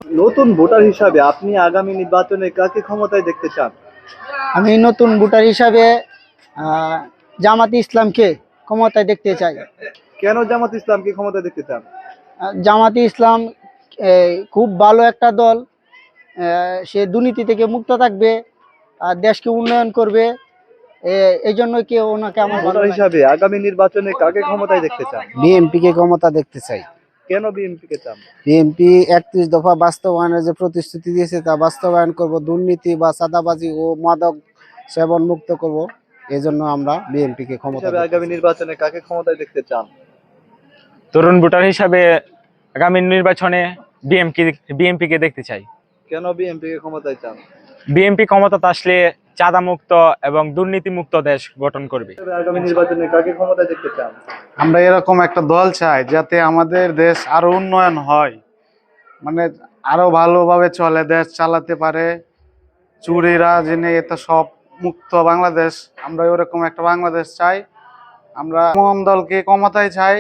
নতুন ভোটার হিসাবে আপনি আগামী নির্বাচনে কাকে ক্ষমতায় দেখতে চান? আমি নতুন ভোটার হিসাবে আহ, জামাতে ইসলামকে ক্ষমতায় দেখতে চাই। কেন জামাত ইসলামকে ক্ষমতায় দেখতে চান? জামাতে ইসলাম খুব ভালো একটা দল। সে দুর্নীতি থেকে মুক্ত থাকবে আর দেশকে উন্নয়ন করবে। এই জন্য কি ওনাকে আমার ভালো ভোটার লাগে। হিসাবে আগামী নির্বাচনে কাকে ক্ষমতায় দেখতে চান? বিএনপি কে ক্ষমতা দেখতে চাই। কেন বিএনপি কে চান? বিএনপি 31 দফা বাস্তবায়নের যে প্রতিশ্রুতি দিয়েছে তা বাস্তবায়ন করব, দুর্নীতি বা চাঁদাবাজি ও মাদক সেবন মুক্ত করব। এই জন্য আমরা বিএনপি কে ক্ষমতা হিসাবে দেখতে আগামী চাই। নির্বাচনে কাকে ক্ষমতায় দেখতে চান? তরুণ ভোটার হিসাবে আগামী নির্বাচনে বিএমপি কে দেখতে চাই। কেন বিএনপি কে ক্ষমতায় চান? বিএমপি ক্ষমতাতে আসলে চাঁদা মুক্ত এবং দুর্নীতি মুক্ত দেশ গঠন করবে। হিসাবে আগামী নির্বাচনে কাকে ক্ষমতায় দেখতে চান? আমরা এরকম একটা দল চাই যাতে আমাদের দেশ আরো উন্নয়ন হয়, মানে আরো ভালোভাবে চলে, দেশ চালাতে পারে, চুরিরা জেনে এটা সব মুক্ত বাংলাদেশ। আমরা ওরকম একটা বাংলাদেশ চাই। আমরা এমন দলকে ক্ষমতায় চাই